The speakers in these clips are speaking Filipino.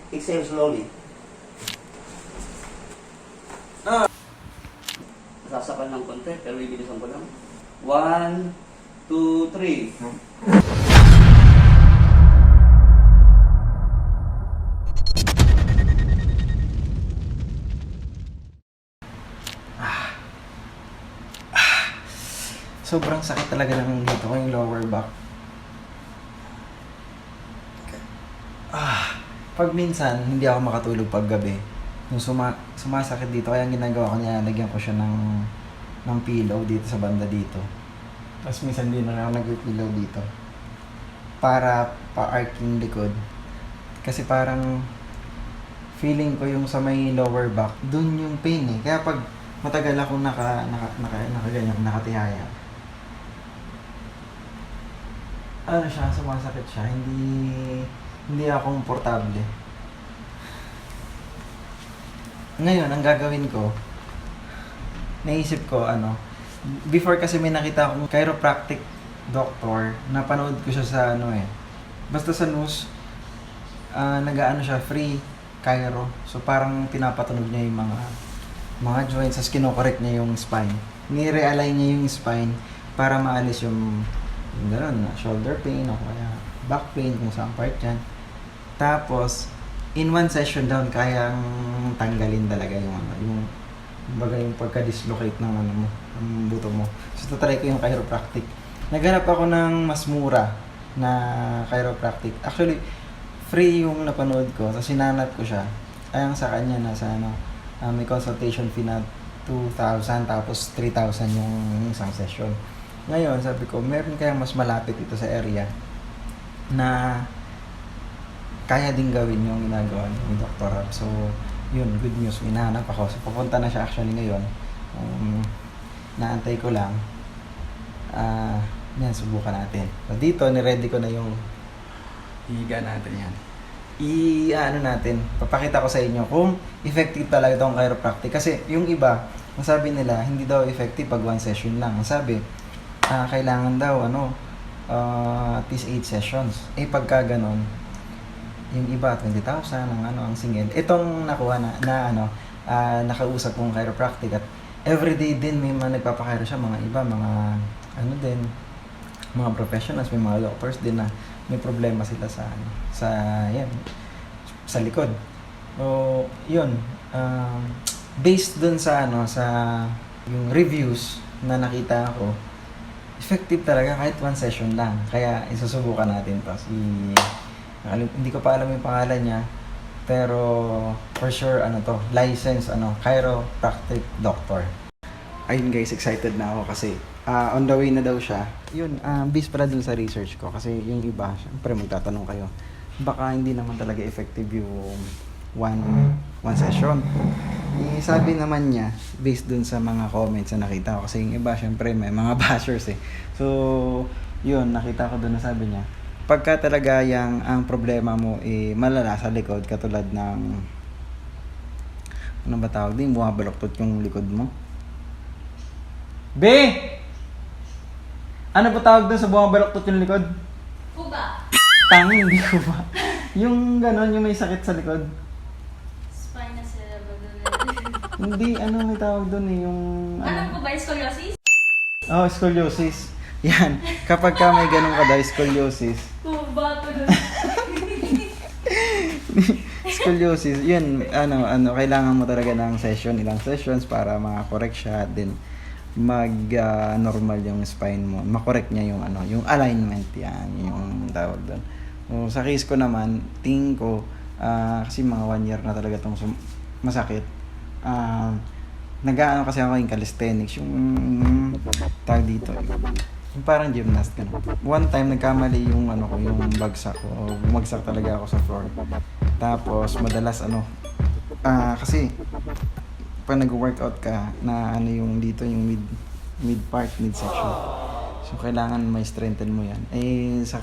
Exhale slowly. Sasakal ng konti, pero bibilisan ko lang. 1, 2, 3. Sobrang sakit talaga ng dito ko yung lower back. Pag minsan, hindi ako makatulog pag gabi. Yung sumasakit dito, kaya ang ginagawa ko niya, lagyan ko siya ng pillow dito sa banda dito. Tapos minsan din na ako nag-pillow dito. Para pa-arc yung likod. Kasi parang feeling ko yung sa may lower back, dun yung pain eh. Kaya pag matagal akong nakaganyan, nakatihaya, ano siya, sumasakit siya, hindi ako komportable. Ngayon, ang gagawin ko, naisip ko, before kasi may nakita akong chiropractic doctor, napanood ko siya sa basta sa news, nag-aano siya, free chiro. So parang pinapatunog niya yung mga joints, as kinokorek niya yung spine. Ni-realign niya yung spine para maalis yung gano'n, shoulder pain o kaya back pain kung saan part yan. Tapos, in one session down, kayang tanggalin talaga yung pagka-dislocate ng ng buto mo. So, tatry ko yung chiropractic. Naghanap ako ng mas mura na chiropractic. Actually, free yung napanood ko. So, sinanat ko siya. Ayang sa kanya, may consultation fee na 2,000 tapos 3,000 yung isang session. Ngayon, sabi ko, meron kayang mas malapit ito sa area na kaya din gawin yung ginagawa ni Dr. Rob. So, yun, good news. Hinahanap ako. So, pupunta na siya actually ngayon. Naantay ko lang. Yan, subukan natin. So, dito, niready ko na yung higa natin yan. Natin, papakita ko sa inyo kung effective talaga itong chiropractic. Kasi yung iba, ang sabi nila, hindi daw effective pag one session lang. Ang sabi, kailangan daw, at least 8 sessions. Pagka ganon, yung iba 20,000 ang single. Itong nakuha nakausap kong chiropractic at everyday din may mga nagpapakairo siya, mga iba, mga professionals, may mga doctors din na may problema sila sa likod. So, yun, based dun sa yung reviews na nakita ko, effective talaga kahit one session lang. Kaya isusubukan natin to. Hindi ko pa alam yung pangalan niya, pero for sure license chiropractic doctor. Ayun guys, excited na ako kasi on the way na daw siya. Yun, based pala dun sa research ko kasi yung iba, syempre magtatanong kayo, baka hindi naman talaga effective yung one session. Sabi naman niya, based dun sa mga comments na nakita ko, kasi yung iba, syempre may mga bashers eh. So, yun, nakita ko dun na sabi niya, pagka talaga ang problema mo malala sa likod, katulad ng ano ba tawag din, bumabaloktot yung likod mo. Ano ba tawag dun sa bumabaloktot yung likod? Kuba. Hindi ko ba. Yung ganon, yung may sakit sa likod. Spina cerebral. Hindi, may tawag dun yung Alam ko ba, scoliosis? Scoliosis. Yan, kapag ka may ganun ka daw, scoliosis. Kuba to dun. Scoliosis, yun, kailangan mo talaga ng ilang sessions para makakorek siya, then mag-normal yung spine mo. Makorek niya yung yung alignment, yan, yung tawag doon. So, sa case ko naman, tingin ko, kasi mga 1 year na talaga itong masakit. Nag-aano kasi ako yung calisthenics, yung tawag dito, yung parang gymnast ganun. One time nagkamali yung yung bagsak ko. Bumagsak talaga ako sa floor. Tapos madalas kasi pag nag-workout ka na yung dito yung mid section. So kailangan may strengthen mo yan. Sa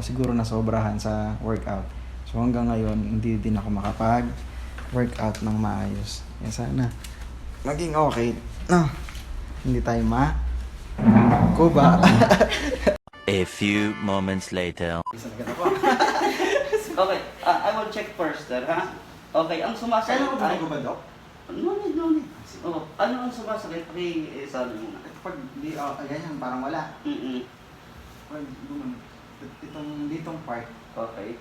siguro nasobrahan sa workout. So hanggang ngayon hindi din ako makapag-workout ng maayos. Sana maging okay. Hindi tayo kuba. A few moments later. Isang ganun ko. Okay, I will check first, sir, ha? Okay, ang sumasakit Kailan ko ba ba, Dok? No need, no need. Oh, ano ang sumasakit? Sabi mo na. Pag di, ganyan, parang wala. Mm-mm. Pag ditong part. Okay.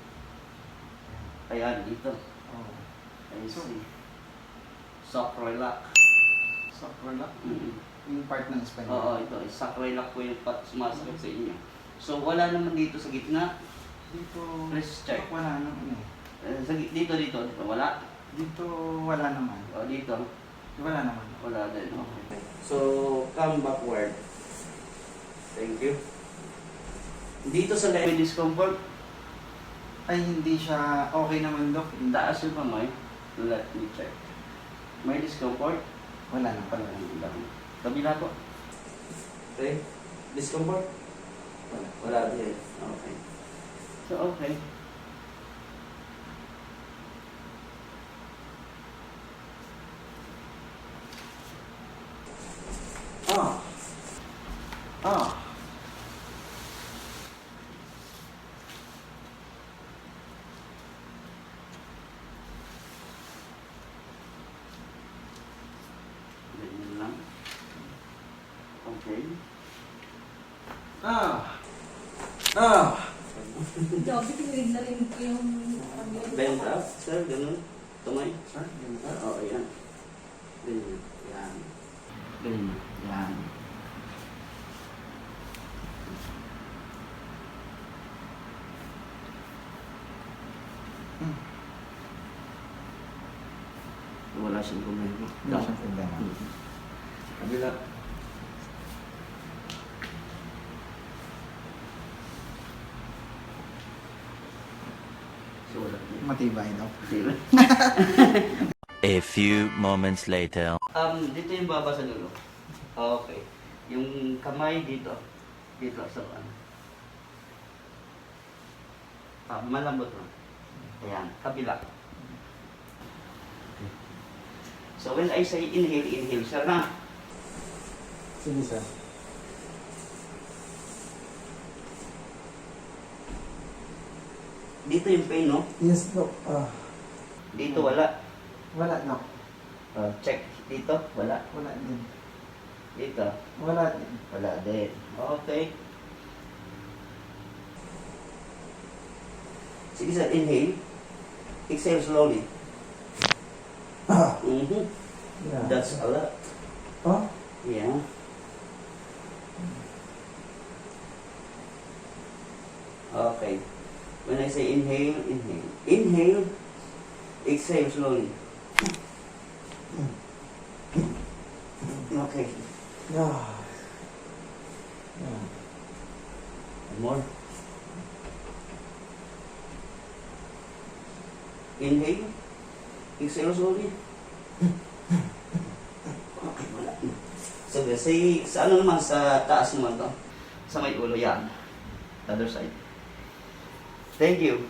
Ayan, dito. Oh. I see. Sacroiliac. Sacroiliac? Mm-mm. Yung part ng spine. Oo, ito. Sacroiliac po yung sumasakit sa inyo. So, wala naman dito sa gitna. Dito, Let's check. wala naman eh. Dito. Wala. Dito, wala naman. O, dito. Wala naman. Wala din. Okay. So, come backward. Thank you. Dito sa leg discomfort, Ay, hindi siya okay naman, Dok. taas yung kamay. Let me check. May discomfort? Wala naman. Wala naman. Kabila po. Okay. Discomfort? Wala. Wala din. Okay. So, okay. Ah. Ah. Ganyan lang. Okay. Ah! Ah! Grabe, tinignan na rin ko yung... Bend up, sir, ganun. Tumay. Sir, ganun ka? Oo, yan. Ganyan. Yan. Ganyan. Yan. Wala siyang problema. Wala siyang problema. Kabila. So, wala. Matibay, Dok. Diba? A few moments later. Dito yung baba sa dulo. Okay. Yung kamay dito. Dito sa ano. Malambot mo. Ayan. Kabila. So when I say inhale, inhale, sir na. Sige, sir. Dito yung pain, no? Yes, Dok. Dito wala. Wala, Dok. Check. Dito, wala. Wala din. Dito, Wala din. wala din. Okay. Sige sir, inhale. Exhale slowly. Mm-hmm. Yeah. That's a lot. Oh? Yeah. Okay. When I say inhale, inhale. Inhale. Exhale slowly. Okay. Yeah. Yeah. One more. Inhale. Exhale slowly. Okay, wala. So, say, sa ano naman, sa taas naman to. Sa may ulo, yan. The other side. Thank you.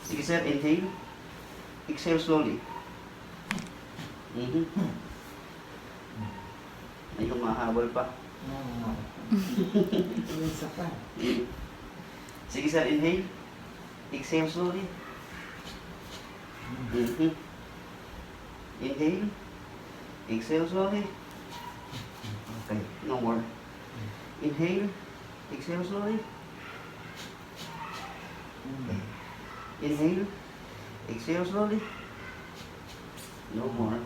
Sige sir, inhale. Exhale slowly. Mm-hmm. Ay, humahabol pa. Isa pa. Sige sir, inhale. Exhale slowly. Mm-hmm. Inhale. Exhale slowly. Okay, no more. Inhale. Exhale slowly. Inhale. Exhale slowly. No more.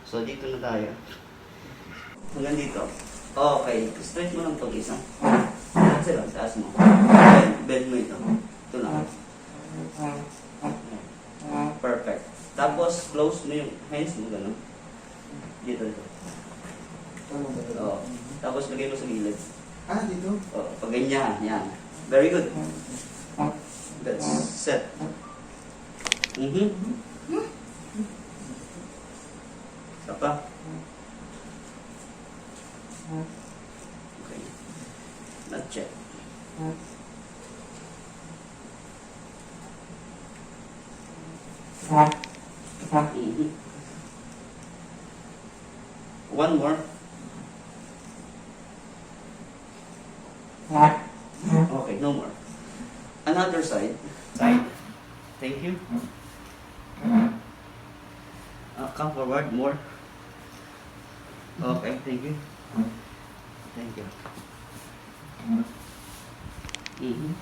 So, dito na tayo. Hanggang dito. Okay. Stretch mo lang itong isa. Kasi lang, taas mo. Bend mo ito. Ito lang. Perfect. Tapos, close mo yung hands mo, gano'n. Dito. Oo. Tapos, lagay mo sa gilid. Dito? Oo. Pag ganyan, yan. Very good. That's set. Mm-hmm. Isa pa. Okay. Not check. Mm-hmm. One more. Okay, no more. Another side. Side. Thank you. Come forward more. Okay, thank you. Thank you. Mm-hmm.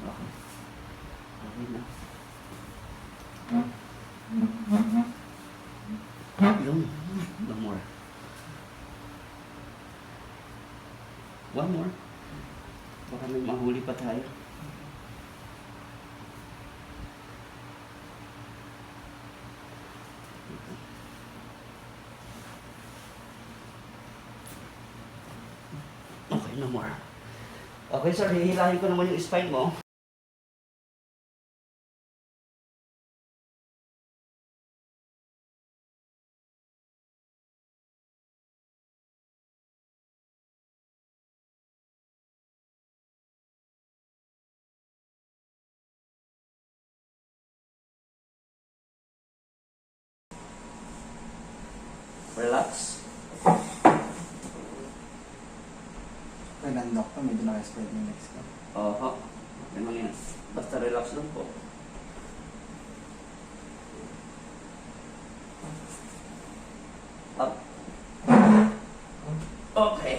Okay. Okay na. Yung. No more. One more. Baka may mahuli pa tayo. Okay, no more. Okay, sir. Hihilahin ko naman yung spine mo. Relax. Kaya nandok to, medyo naka-spread yung legs ko. Oho. Okay lang yan. Basta relax lang po. Up. Okay.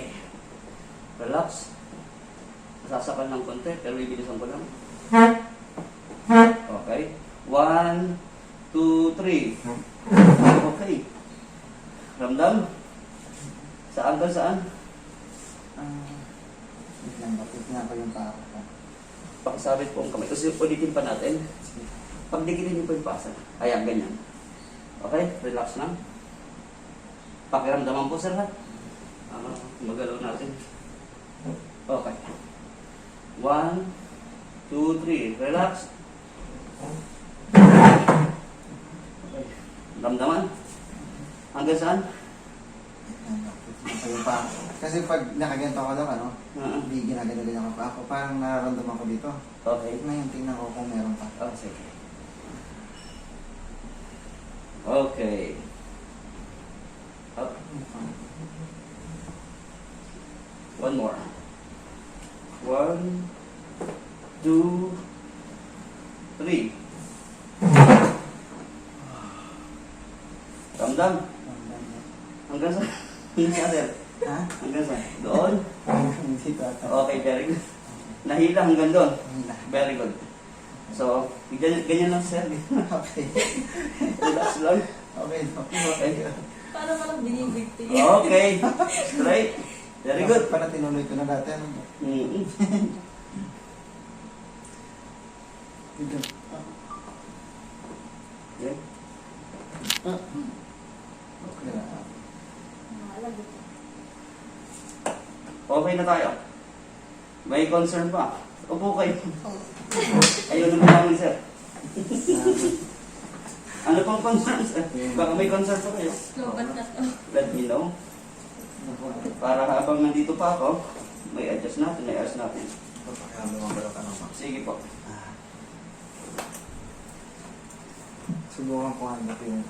Relax. Masasakal ng konti, pero bibilisan ko lang. Okay. 1, 2, 3. Okay. Ramdam? Saan ka saan? Wait lang, bakit nga pa yung paa ko? Pakisabit po ang kamay. Kasi ulitin pa natin. Pagdikitin niyo po yung pasa. Ayan, ganyan. Okay? Relax lang. Pakiramdaman po, sir, ha? Magalaw natin. Okay. 1, 2, 3. Relax. Okay. Damdaman. Hanggang saan? Yung paa. Kasi pag nakaganto ko lang, ano, Ah, hindi ginagano-ganyan ang paa ko. Parang nararamdaman ko dito. Okay. Ngayon, tingnan ko kung meron pa. Oh, sige. Okay. Up. One more. 1, 2, 3. Ramdam. Hanggang sa? Hindi sir. Ha? Hanggang sa? Doon? Dito ata. Okay, very good. Nahila hanggang doon. Hila. Very good. So, ganyan lang sir. Okay. Relax lang. Okay. Okay. Para parang binibigti. Okay. Straight. Very good. Para tinuloy ko na dati. Ano? Mm-hmm. Dito. Okay. Okay na. Okay na tayo. May concern pa. Upo kayo. Ayaw na namin sir. Ano pang concern sir? Baka may concern pa kayo. Lobat na to. Let me know. Para habang nandito pa ako, may adjust natin, may ayos natin. Pakiramdaman ko lang ano. Sige po. Subukan ko hanapin.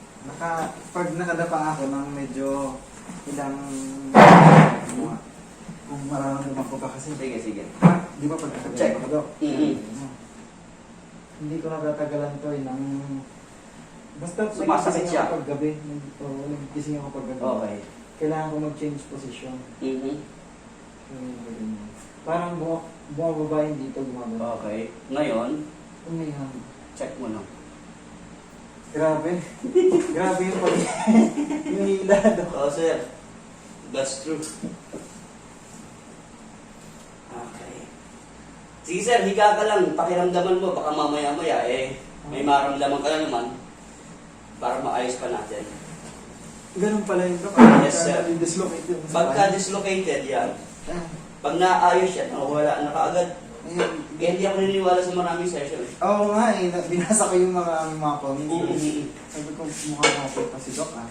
Pag nakadapa ako ng medyo ilang kung mararamdaman ko pa kasi. Sige, sige. Di ba pag Check. nakadapa ko, Dok? Mhm. Hindi ko natatagalan to ng basta Sumasakit siya. ako pag gabi. Nagising ako pag gabi. Okay. Kailangan ko mag-change position. Mhm. Parang bumababa yung dito, gumagano. Okay. Ngayon, Umihan. check mo na. Grabe. Grabe yung pag... yung hila, Dok. Oh, sir. That's true. Okay. Sige, sir. Higa ka lang. Pakiramdaman mo. Baka mamaya-maya, may maramdaman ka na naman para maayos pa natin. Ganun pala yung Dok. Yes, sir. Dislocate yung Pagka dislocated, yan. Ah, Pag naayos yan, wala na kaagad. ayun. Kaya hindi ako naniniwala sa maraming session. Oo nga eh. Binasa ko yung mga comments. Mm-hmm. Sabi ko, mukhang okay pa si Doc ah.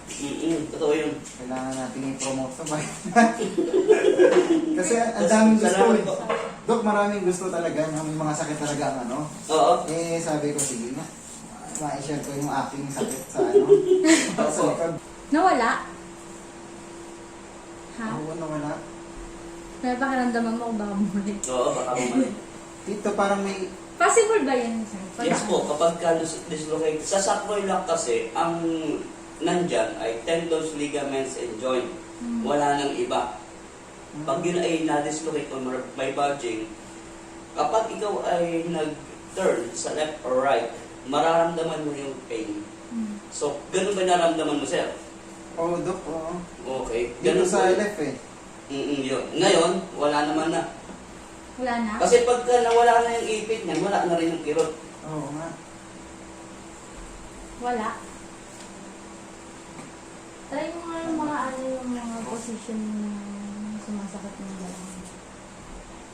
Totoo yun. Kailangan natin i-promote to ba? Kasi ang daming gusto Salamat eh. po. Doc, maraming gusto talaga. May mga sakit talaga ang ano. Oo. Eh, sabi ko, sige na. Ma-share ko yung aking sakit sa ano. Sa likod. Nawala? Ha? Oo, nawala. May pakiramdaman mo kung baka bumalik. Oo, baka bumalik. Dito parang may... Possible ba yan, sir? Yes po, kapag ka dislocate, sa sacroiliac lock kasi, ang nandyan ay tendons, ligaments, and joint. Wala nang iba. Pag yun ay na-dislocate o may bulging, kapag ikaw ay nag-turn sa left or right, mararamdaman mo yung pain. So, ganun ba naramdaman mo, sir? Oo, Dok, oo. Okay. Dito Ganun sa po. left eh. Yun. Ngayon, wala naman na. Wala na? Kasi pagka nawala na yung ipit niyan, wala na rin yung kirot. Oo nga. Wala. Try mo nga yung mga yung mga position na sumasakit ng galang.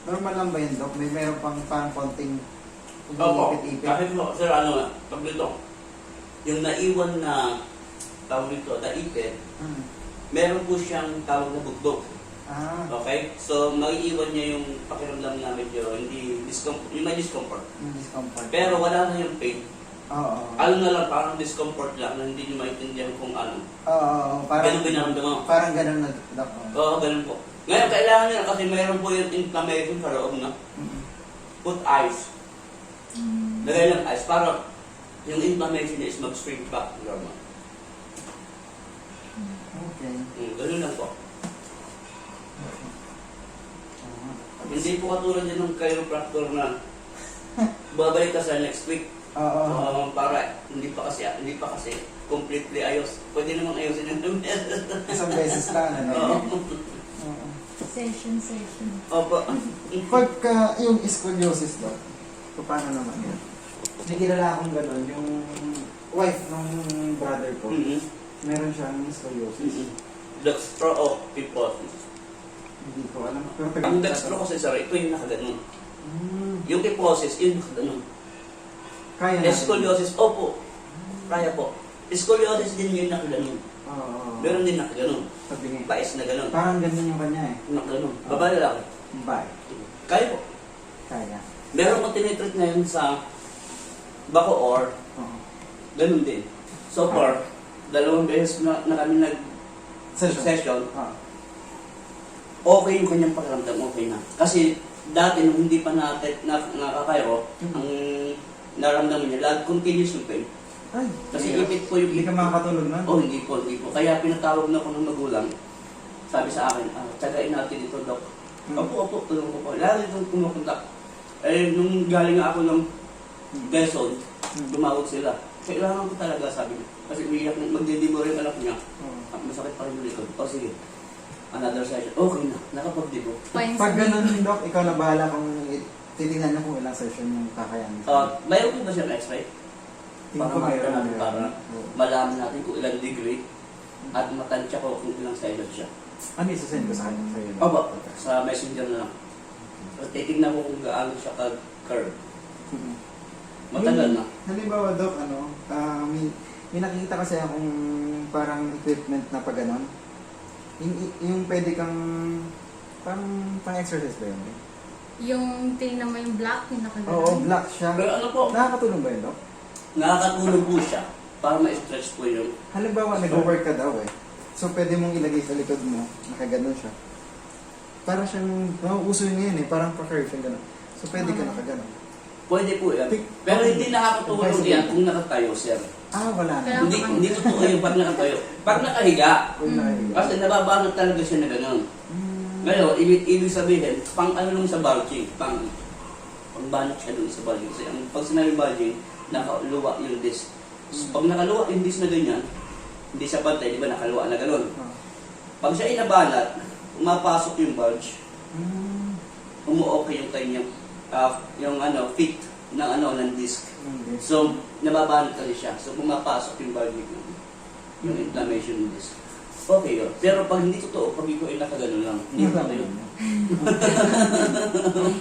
Normal lang ba yun, Dok? May meron pang parang konting Opo. ipit-ipit. Kahit mo, sir, ano nga, pag dito, yung naiwan na tawag dito, na ipit, meron po siyang tawag na bugdog. Ah, Okay? So, maiiwan niya yung pakiramdam na medyo hindi yung may discomfort. yung discomfort. Pero wala na yung pain. Oo. Ano na lang, parang discomfort lang na hindi niyo maintindihan kung ano. Oo, Ganun binaramdam mo. Parang ganun na, Dok. Oo, ganun po. Ngayon, kailangan niya kasi mayroon po yung inflammation sa loob na put ice. Lagay lang ice para yung inflammation is mag-shrink back to normal. Okay. Ganun lang po. Hindi po katulad din ng chiropractor na babalik ka sa next week. Oo. Para hindi pa kasi completely ayos. Pwede namang ayusin yung Isang beses lang, ano? Oo. Oo. Session. Opo. Pagka yung scoliosis, Dok, paano naman yun? May kilala akong gano'n, yung wife ng brother ko, meron siyang scoliosis. Dextropiposis. Hindi ko alam. Ang dextro kasi sir, ito yung nakaganon. Hmm. Yung kyphosis, yun nakaganon. Kaya natin. Scoliosis, opo. Kaya po. Scoliosis din yung nakaganon. Oo. Meron din nakaganon. Paglingi. Pais na ganon. Parang ganun yung kanya eh. Nakaganon. Babae lang. Bye. Kaya po. Kaya. Meron ko tinitreat ngayon sa bako or Oo. ganun din. So far, 2 beses na kami nag-session. Ah. Okay yung kanyang pakiramdam, okay na. Kasi dati nung hindi pa natin nakakairo, ang naramdaman niya, lahat continuous yung pain. Ay. Kasi Hindi ipit po yung ka makakatulog na? Oh, hindi po. Kaya pinatawag na ako ng magulang. Sabi sa akin, tsagain natin ito, Dok. Opo, tulong ko po. Lalo itong kumukontak. Eh, nung galing ako ng Quezon, tumawag sila. Kailangan ko talaga, sabi niya. Kasi umiyak na, magdidibo rin anak niya. Masakit pa rin yung likod. O sige, another session. Okay na, nakapagdibo. Pag ganun, Dok, ikaw na bahala kung titingnan niyo kung ilang session yung kakayanin. Mayroon po ba siyang x-ray? Tingin Para ko makita meron. natin, para malaman natin kung ilang degree at matansya ko kung ilang sided siya. Ano isasend ko sa kanya? Sa'yo, Dok? Opo, sa messenger na lang. So, titignan ko kung gaano siya ka-curve. Matagal na. Halimbawa, Dok, may nakikita kasi akong parang equipment na pag ganon. Yung pwede kang, parang pang-exercise ba yun? Yung tingnan mo yung black, yung nakaganon. Oo, black siya. Pero ano po, Nakakatulong ba yun, Dok? nakakatulong po siya para ma-stretch po yung... Halimbawa, nag-work ka daw eh. So, pwede mong ilagay sa likod mo, nakaganon siya. Parang siyang, uso yun ngayon eh, parang pa-curve yung ganon. So, pwede ka nakaganon. Pwede po yan. Pero hindi nakakatulong yan kung nakatayo, sir. Ah, wala na. Hindi totoo yung pag nakatayo. Pag nakahiga, Uy, nakahiga. kasi nababanat talaga siya na gano'n. Ngayon, ibig sabihin, pang ano nung sa bulging, pangbanat siya dun sa bulging. Kasi pag sinabi bulging, nakaluwa yung disc. So, pag nakaluwa yung disc na ganyan, hindi siya pantay, di ba nakaluwa na gano'n. Pag siya inabanat, umapasok yung bulge, umuokay yung kanyang fit ng disc. So, nababanat kasi siya. So, pumapasok yung bulge yung inflammation ng disc. Okay yun. Pero pag hindi totoo, pag ikaw ay nakaganon lang, hindi pa yun.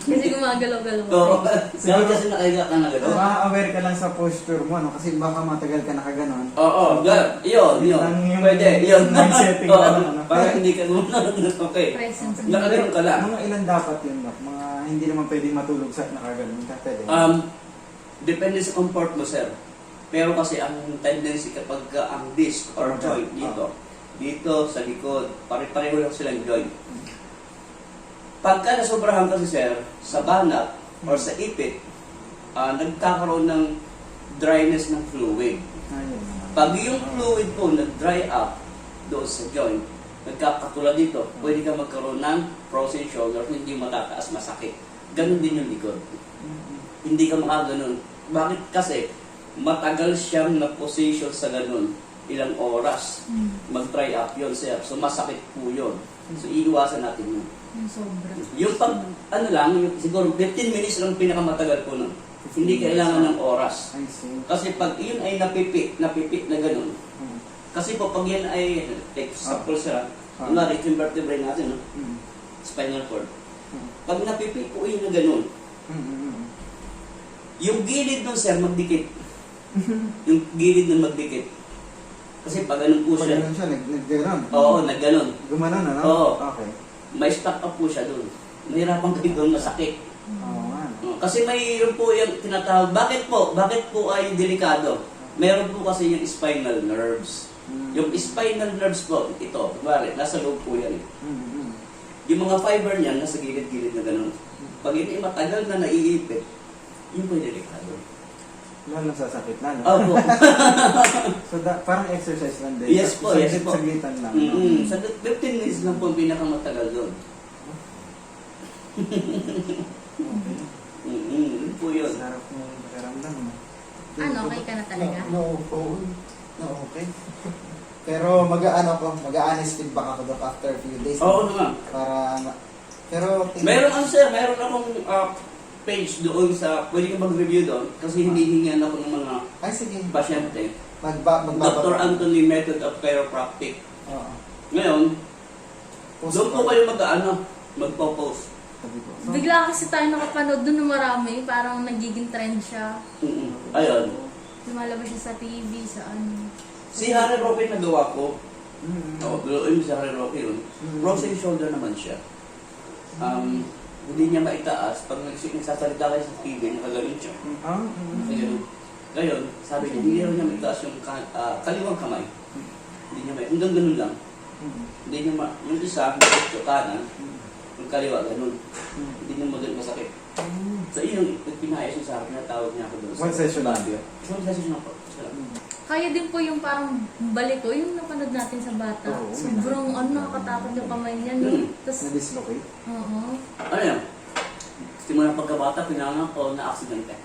Kasi gumagalaw-galaw. Oo. Dahil kasi nakahiga ka na gano'n. Ma-aware ka lang sa posture mo, no? Kasi baka matagal ka nakaganon. Oo. Yun. Lang yung Pwede. Yun. setting Oo. lang, ano? Para hindi ka gumanon. Okay. Presence. Nakaganon ka lang. Mga ilan dapat yun, Dok? Mga hindi naman pwedeng matulog sa nakaganon. Pwede. Depende sa comfort mo, sir. Pero kasi ang tendency kapag ang disc or joint dito sa likod, pare-pareho lang silang joint. Pagka nasobrahan kasi sir, sa banat or sa ipit, nagkakaroon ng dryness ng fluid. Ayun. Pag yung fluid po nag-dry up doon sa joint, nagkakatulad dito, pwede ka magkaroon ng frozen shoulder, hindi matataas, masakit. Ganon din yung likod. Hindi ka makaganon. Bakit? Kasi matagal siyang na-position sa ganon. Ilang oras. Mag-dry up yun, sir. So masakit po yun. So iiwasan natin yun. Yung sobra. Yung pag, siguro 15 minutes lang pinakamatagal po nun. Hindi kailangan ng oras. I see. Kasi pag yun ay napipi na ganun. Kasi po pag yan ay, like, example sir, kunwari, yung vertebrae natin, no? Spinal cord. Pag napipi po yun na ganun, yung gilid nun sir, magdikit. Yung gilid nun magdikit. Kasi pag ganun po Pag siya. ganun siya, nag-ganon. Oo, nagganon. Gumanon, ano? Oo. Okay. May stuck up po siya doon. Mahirapan kayo doon, masakit. Oo nga. Kasi mayroon po yung tinatawag, bakit po? Bakit po ay delikado? Meron po kasi yung spinal nerves. Yung spinal nerves po, ito, kumari, nasa loob po yan. Yung mga fiber niyan, nasa gilid-gilid na ganun. Pag yun ay matagal na naiipit, yun po yung delikado. Lalo sasakit na, no? Opo. So, parang exercise lang din. Yes po, yes po. Saglitan lang. Sa 15 minutes lang po ang pinakamatagal doon. Yun po yun. Sarap mo yung pakiramdam, no? Ano, okay ka na talaga? No, okay. Pero mag-a-honest feedback ako doon after a few days. Oo naman. Pero Meron akong page doon sa, pwede ka mag-review doon kasi hinihingihan ako ng mga Ay, sige. pasyente. Magbaba. Dr. Anthony Method of Chiropractic. Oo. Ngayon, Post doon po ko. kayo magpo-post. Sabi ko. So, Bigla kasi tayo nakapanood doon ng marami, parang nagiging trend siya. Ayun. Lumalabas siya sa TV, sa ano. Si Harry Roque nagawa ko. mm, Oo, biluin si Harry Roque yun. Frozen shoulder naman siya. Hindi niya maitaas. Pag nagsasalita kayo sa TV, nakagaling siya. Ayun. Ngayon, sabi niya, hindi niya maitaas yung kaliwang kamay. Hindi niya may, hanggang ganun lang. Hindi niya yung isa, yung kanan, yung kaliwa, ganun. Hindi niya masakit. So, yun yung pinayos niya sa akin, natawag niya ako doon. One session lang. One session lang po. Kaya din po yung parang balik ko, yung napanood natin sa bata. Oo, Sobrang nakakatakot yung kamay niya. No? Tapos, Na-dislocate? oo. Ano yan? Simula pagkabata, pinanganak ko na aksidente.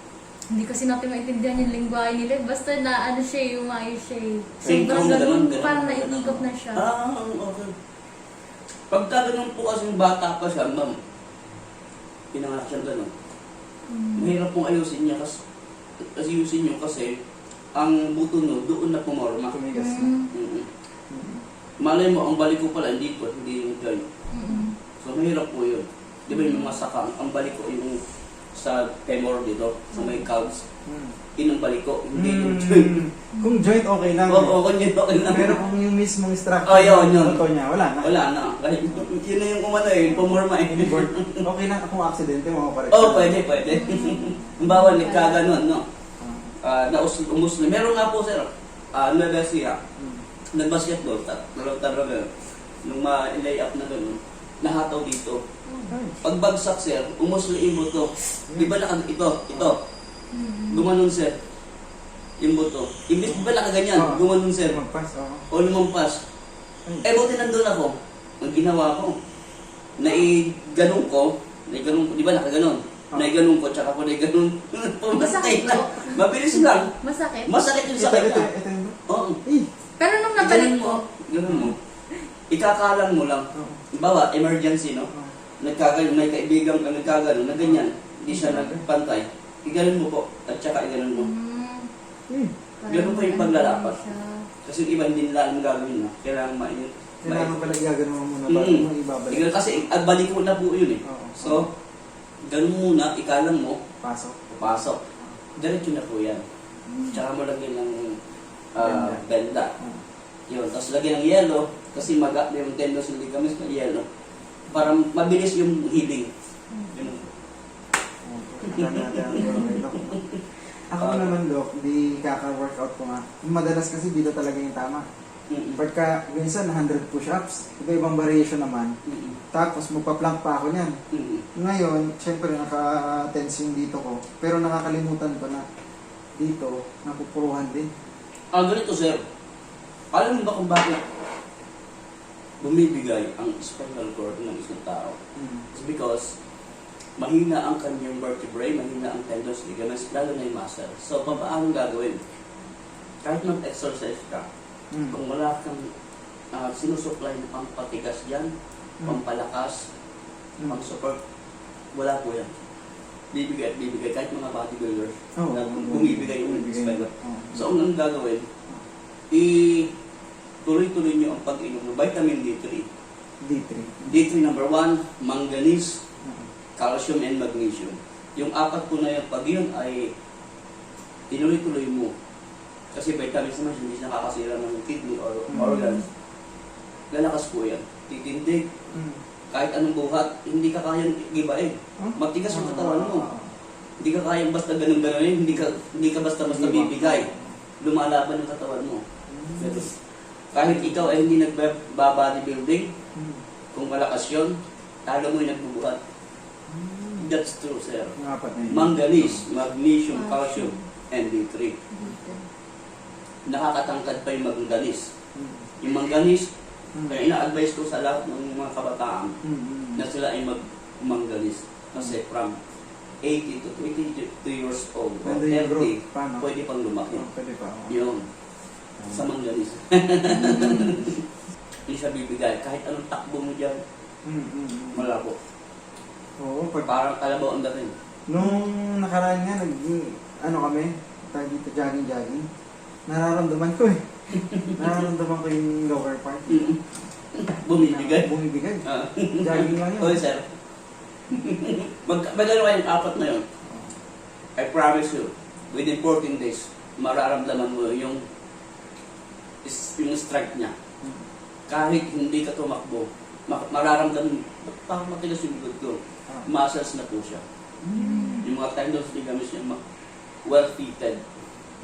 Hindi kasi natin maintindihan yung lingwahe nila. Basta na ano siya, umayos siya. Synchrone na ganun, ganun. Parang naiikot na siya. Okay. Pagka ganun po kasi yung bata pa siya, ma'am, pinanganak siya ganun. Mahirap pong ayusin niya kasi ayusin niyo kasi ang buto no, doon na pumorma. Tumigas na. Malay mo, ang balik ko pala, hindi yung joint. So, mahirap po yun. Di ba yung mga sakang, ang balik ko yung sa femur dito, sa may calves, yun ang balik ko, hindi yung joint. Kung joint, okay lang. Oo, kanya okay lang. Pero kung yung mismong structure Oh, yun. buto niya, wala na. Wala na. Kahit yun na yung umano yung pumorma eh. Okay lang kung aksidente, makaparex. Oo, pwede. Halimbawa, nagkaganon, no? Umusli. Meron nga po, sir, Nueva Ecija, nag-basketball, talaga, nung ma-lay up na gano'n, nahataw dito. Pagbagsak, sir, umusli yung buto. Di ba ito, gumanon, sir, yung buto. Imbis ba nakaganyan, gumanon, sir, Magpas, oo. o lumampas. Buti nandun ako. Ang ginawa ko, naiganong ko, di ba nakaganon? Naiganong ko, tsaka po naiganong. Masakit po. Mabilis lang. Masakit. Masakit yung sakit Ito, niya. ito yung... Oo. Pero nung nabalik ko, Ganun mo. Ikakalang mo lang. Bawa, emergency, no? May kaibigan ka nagkaganon na ganyan. Hindi siya nagpantay. Iganon mo po. At tsaka iganon mo. Ganun po yung paglalapat. Kasi yung iba hindi nila alam gagawin na. Kailangan mainit. Kailangan pala gagano mo muna bago mo ibabalik. Iganon kasi balik mo na po yun eh. Oo. So, ganun muna, ikalang mo, Pasok. papasok. Diretso na po yan. Tsaka mo lagyan ng benda. Yun, tapos lagyan ng yelo, kasi yung tendons ng ligaments ng yelo. Para mabilis yung healing. Yun. Ako naman, Doc, di kaka-workout ko nga. Madalas kasi dito talaga yung tama. Pagka minsan 100 push-ups, iba-ibang variation naman. Tapos magpa-plank pa ako niyan. Ngayon, syempre naka-tense yung dito ko. Pero nakakalimutan ko na dito, napupuruhan din. Ganito sir, alam mo ba kung bakit bumibigay ang spinal cord ng isang tao? It's because mahina ang kanyang vertebrae, mahina ang tendons, ligaments, lalo na yung muscle. So, paano gagawin? Kahit mag-exercise ka, kung wala kang sinusupply na pampatigas dyan, pampalakas, pang-support, wala po yan. Bibigay at bibigay, kahit mga bodybuilders, bumibigay yung spinal. So, ang gagawin, tuloy-tuloy nyo ang pag-inom ng vitamin D3. D3 number 1, manganese, calcium and magnesium. Yung apat po na yan, pag yun ay tinuloy-tuloy mo, kasi vitamins naman hindi nakakasira ng kidney or organs, lalakas po yan. Titindig, kahit anong buhat, hindi ka kayang gibain. Matigas yung katawan mo. Hindi ka kayang basta ganun-ganun, hindi ka basta-basta bibigay. Lumalaban yung katawan mo. Pero, kahit ikaw ay hindi nagba-bodybuilding, kung malakas yun, talo mo yung nagbubuhat. That's true, sir. Manganese, magnesium, calcium, and D3. Nakakatangkad pa yung manganese. Yung manganese, kaya ina-advise ko sa lahat ng mga kabataan na sila ay mag-manganese. Kasi from 80 to 22 years old, or 30, pwede pang lumaki. Yun. Sa manganese. Hindi siya bibigay. Kahit anong takbo mo dyan, malabo. Oo, Parang kalabaw ang dating. nung nakaraan nga, kami, tayo dito jogging. Nararamdaman ko eh. Nararamdaman ko yung lower part. Bumibigay. Bumibigay. Jogging lang yun. Okay, sir. Magdalo kayo yung apat na yun. I promise you, within 14 days, mararamdaman mo yung strength niya. Kahit hindi ka tumakbo, mararamdaman, ba't parang matigas yung likod ko? Muscles na po siya. Yung mga tendons, ligaments niya, well-fitted,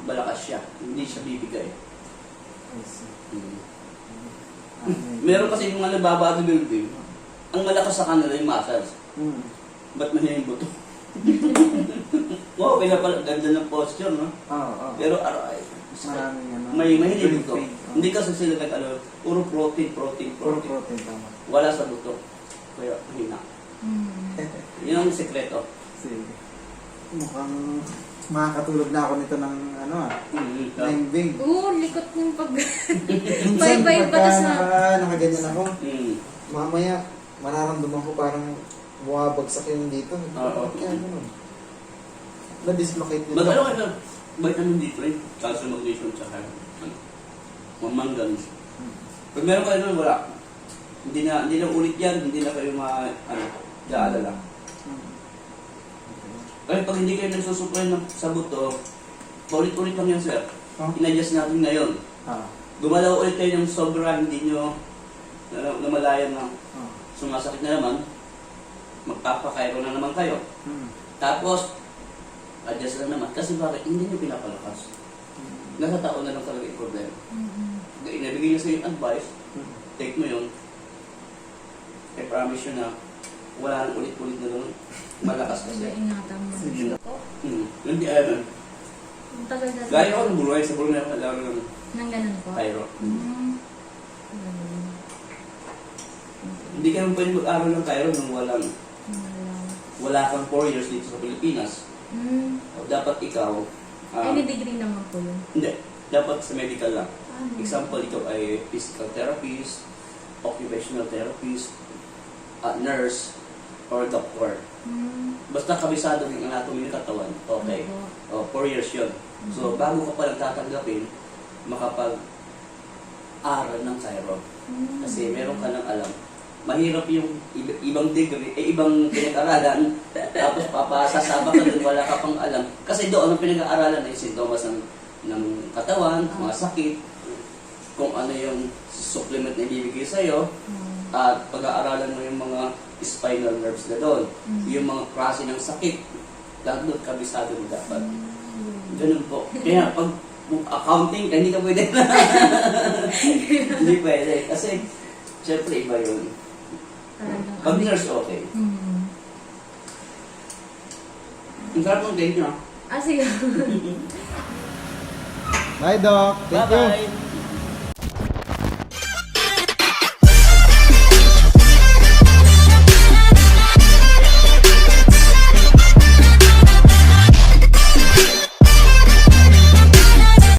malakas siya, hindi siya bibigay. Meron kasi yung mga nagbabodybuilding, ang malakas sa kanila yung muscles. Ba't mahina yung buto? Wow, ganda ng posture, no? Pero may mahina yung buto. Hindi kasi sila puro protein. Tama. Wala sa buto. Kaya mahina. Yun ang sekreto. Sige. Mukhang makakatulog na ako nito ng limbing. Likot yung pag... Minsan, Bye-bye, pagka batas na. nakaganyan ako, mamaya, mararamdaman ko parang bumabagsak yung dito. Kaya gano'n. Na-dislocate nito. Magano kayo na vitamin D3, calcium, magnesium, tsaka manganese. Pag meron kayo nun, wala. Hindi na ulit yan, hindi na kayo gaalala. Kaya pag hindi kayo nagsusupply sa buto, ulit-ulit lang yan, sir. In-adjust natin ngayon. Gumalaw ulit kayo ng sobra, hindi nyo namalayan na sumasakit na naman, magpapakairo na naman kayo. Tapos, adjust lang naman. Kasi bakit? Hindi nyo pinapalakas. Nasa tao na lang talaga yung problema. Inabigay niya sa yung advice, take mo yun, I promise you na wala nang ulit-ulit na ganun. Malakas kasi. Ingatan mo. Sige. Hindi alam. Ang tagal na. Gaya ko ng bulway sa bulway na laro ng Nang ganun po? Cairo. Hindi ka naman pwede mag-aral ng Cairo nung wala kang 4 years dito sa Pilipinas. O dapat ikaw, Any degree naman po yun? hindi, dapat sa medical lang. Example, ikaw ay physical therapist, occupational therapist, nurse, or doctor. Basta kabisado ng anatomy ng katawan, okay. 4 years yun. So, bago ka pa lang tatanggapin, makapag-aral ng Cairo. Kasi meron ka nang alam. Mahirap yung ibang degree, ibang pinag-aralan, tapos papasasama ka dun, wala ka pang alam. Kasi doon ang pinag-aaralan ay sintomas ng katawan, mga sakit, kung ano yung supplement na ibibigay sa'yo, at pag-aaralan mo yung mga spinal nerves na doon, yung mga klase ng sakit, lahat doon kabisado mo dapat. Ganun po. Kaya pag accounting, hindi ka pwede na. Hindi pwede. Kasi, syempre iba yun. Pag nurse, okay. Ang sarap ng cake nyo. Ah, sige. Bye, Doc. Thank you. Bye-bye.